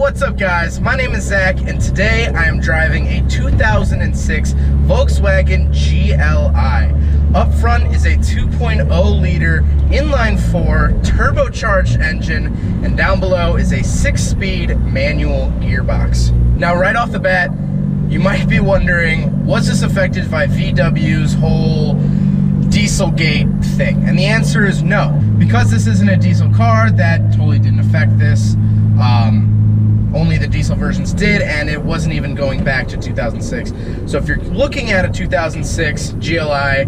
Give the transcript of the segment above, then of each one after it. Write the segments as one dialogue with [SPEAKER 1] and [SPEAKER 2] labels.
[SPEAKER 1] what's up guys? My name is Zach and today I am driving a 2006 Volkswagen GLI. Up front is a 2.0 liter inline-4 turbocharged engine, and down below is a 6-speed manual gearbox. Now right off the bat, you might be wondering, was this affected by VW's whole Dieselgate thing? And the answer is no. Because this isn't a diesel car, that totally didn't affect this. Only the diesel versions did, and it wasn't even going back to 2006. So if you're looking at a 2006 GLI,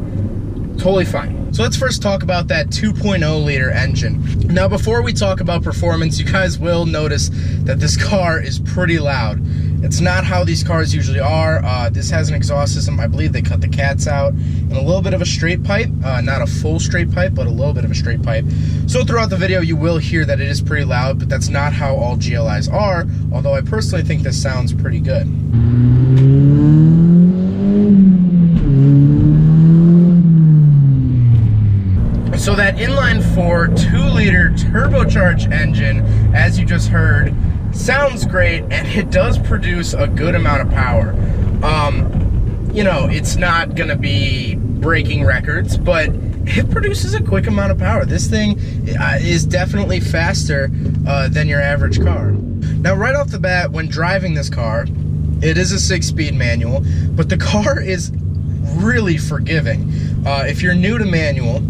[SPEAKER 1] totally fine. So let's first talk about that 2.0 liter engine. Now before we talk about performance, you guys will notice that this car is pretty loud. It's not how these cars usually are. This has an exhaust system. I believe they cut the cats out, and a little bit of a straight pipe. Not a full straight pipe, but a little bit of a straight pipe. So throughout the video, you will hear that it is pretty loud, but that's not how all GLIs are, although I personally think this sounds pretty good. So that inline-4 2-liter turbocharged engine, as you just heard, sounds great, and it does produce a good amount of power. You know, it's not gonna be breaking records, but it produces a quick amount of power. This thing is definitely faster than your average car. Now right off the bat, when driving this car, it is a 6-speed manual, but the car is really forgiving. If you're new to manual,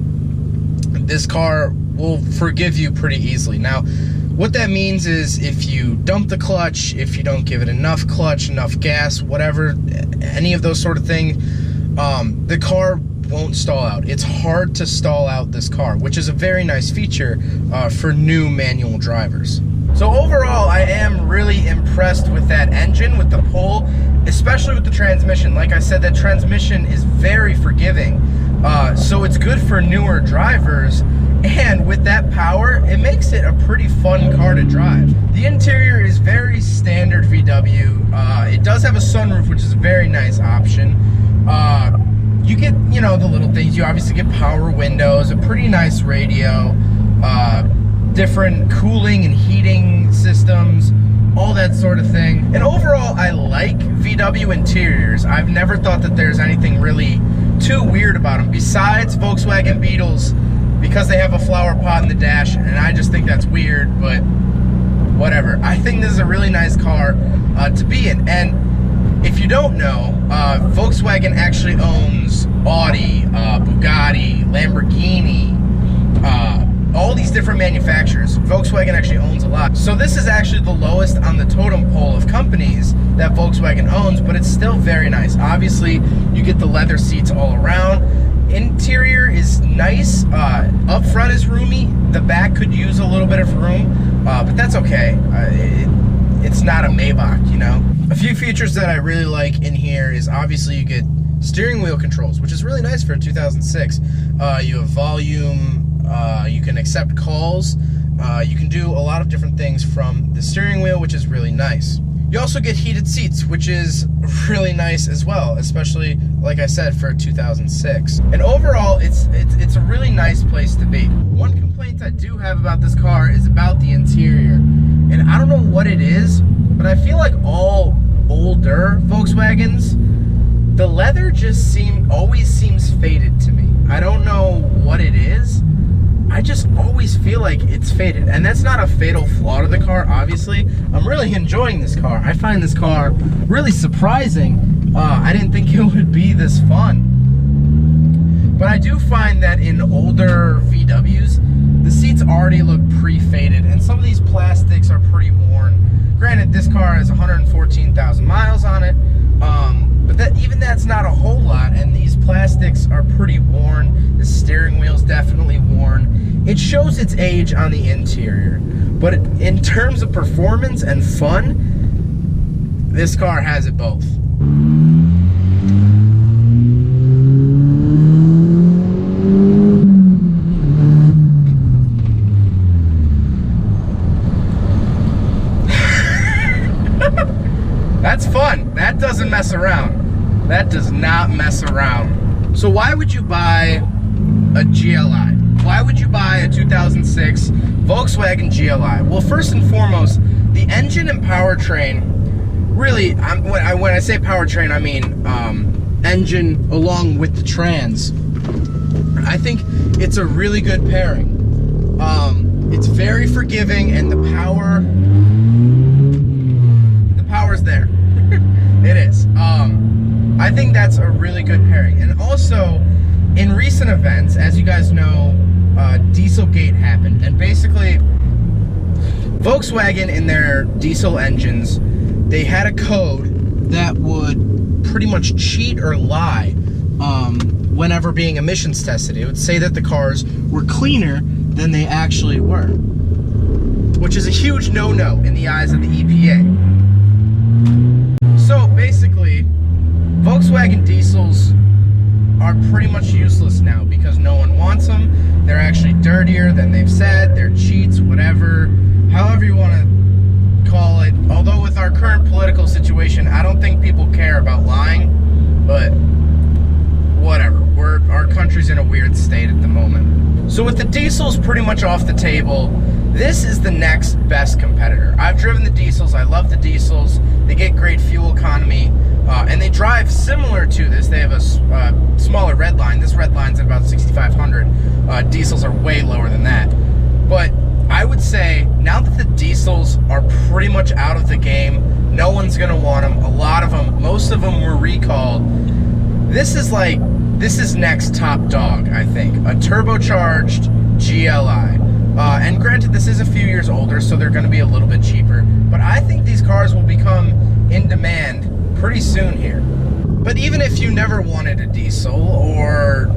[SPEAKER 1] this car will forgive you pretty easily. Now, what that means is if you dump the clutch, if you don't give it enough clutch, enough gas, whatever, any of those sort of things, the car won't stall out. It's hard to stall out this car, which is a very nice feature for new manual drivers. So overall, I am really impressed with that engine, with the pull, especially with the transmission. Like I said, that transmission is very forgiving. So it's good for newer drivers, and with that power, it makes it a pretty fun car to drive. The interior is very standard VW. It does have a sunroof, which is a very nice option. You get, you know, the little things. You obviously get power windows, a pretty nice radio, different cooling and heating systems, all that sort of thing. And overall, I like VW interiors. I've never thought that there's anything really too weird about them, besides Volkswagen Beetles, because they have a flower pot in the dash, and I just think that's weird, but whatever. I think this is a really nice car to be in. And if you don't know, Volkswagen actually owns Audi, Bugatti, Lamborghini, all these different manufacturers. Volkswagen actually owns a lot. So this is actually the lowest on the totem pole of companies that Volkswagen owns, but it's still very nice. Obviously, you get the leather seats all around. Interior is nice. Up front is roomy. The back could use a little bit of room, but that's okay. It's not a Maybach, you know? A few features that I really like in here is obviously you get steering wheel controls, which is really nice for a 2006. You have volume, you can accept calls, you can do a lot of different things from the steering wheel, which is really nice. You also get heated seats, which is really nice as well, especially, like I said, for a 2006. And overall, it's a really nice place to be. One complaint I do have about this car is about the interior. And I don't know what it is, but I feel like all older Volkswagens, the leather just always seems faded to me. I don't know what it is. I just always feel like it's faded, and that's not a fatal flaw to the car, obviously. I'm really enjoying this car. I find this car really surprising. I didn't think it would be this fun. But I do find that in older VWs, the seats already look pre-faded, and some of these plastics are pretty worn. Granted, this car has 114,000 miles on it, but even that's not a whole lot, and these plastics are pretty worn. The steering wheel's definitely worn. It shows its age on the interior, but in terms of performance and fun, this car has it both. That's fun. That doesn't mess around. That does not mess around. So why would you buy a GLI? Why would you buy a 2006 Volkswagen GLI? Well, first and foremost, the engine and powertrain, really, when I say powertrain, I mean engine along with the trans. I think it's a really good pairing. It's very forgiving, and the power's there. It is. I think that's a really good pairing. And also, in recent events, as you guys know, Dieselgate happened, and basically Volkswagen, in their diesel engines, they had a code that would pretty much cheat or lie whenever being emissions tested. It would say that the cars were cleaner than they actually were, which is a huge no-no in the eyes of the EPA. So basically, Volkswagen diesels are pretty much useless now because no one wants them. They're actually dirtier than they've said. They're cheats, whatever, however you want to call it. Although with our current political situation, I don't think people care about lying, but whatever. Our country's in a weird state at the moment. So with the diesels pretty much off the table, this is the next best competitor. I've driven the diesels. I love the diesels. They get great fuel economy, and they drive similar to this. They have a smaller red line. This red line's at about 6,500. Diesels are way lower than that. But I would say now that the diesels are pretty much out of the game, no one's going to want them. A lot of them, most of them were recalled. This is next top dog, I think. A turbocharged GLI. And granted, this is a few years older, so they're going to be a little bit cheaper. But I think these cars will become in demand pretty soon here. But even if you never wanted a diesel, or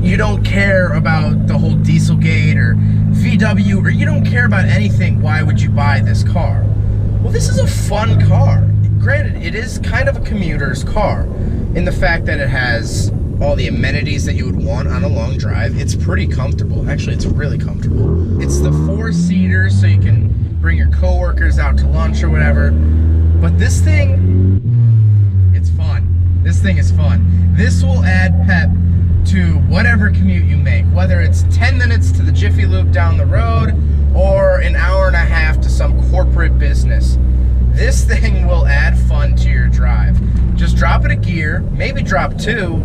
[SPEAKER 1] you don't care about the whole Dieselgate or VW, or you don't care about anything, why would you buy this car? Well, this is a fun car. Granted, it is kind of a commuter's car in the fact that it has all the amenities that you would want on a long drive. It's pretty comfortable. Actually, it's really comfortable. It's the 4-seater, so you can bring your coworkers out to lunch or whatever. But this thing, it's fun. This thing is fun. This will add pep to whatever commute you make, whether it's 10 minutes to the Jiffy Lube down the road or an hour and a half to some corporate business. This thing will add fun to your drive. Just drop it a gear, maybe drop 2,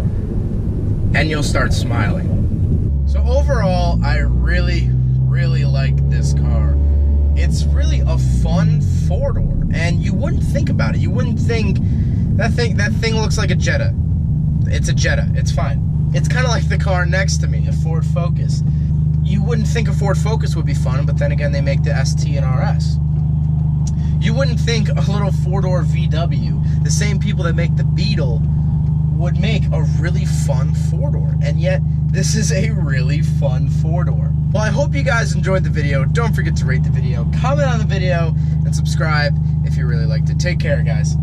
[SPEAKER 1] and you'll start smiling. So overall, I really, really like this car. It's really a fun 4-door, and you wouldn't think about it. You wouldn't think that thing looks like a Jetta. It's a Jetta. It's fine. It's kind of like the car next to me, a Ford Focus. You wouldn't think a Ford Focus would be fun, but then again, they make the ST and RS. You wouldn't think a little 4-door VW, the same people that make the Beetle, would make a really fun 4-door, and yet this is a really fun 4-door. Well, I hope you guys enjoyed the video. Don't forget to rate the video, comment on the video, and subscribe if you really liked it. Take care, guys.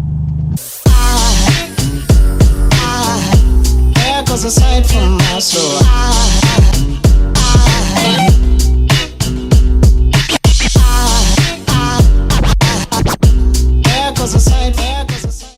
[SPEAKER 2] There goes a sight from my soul.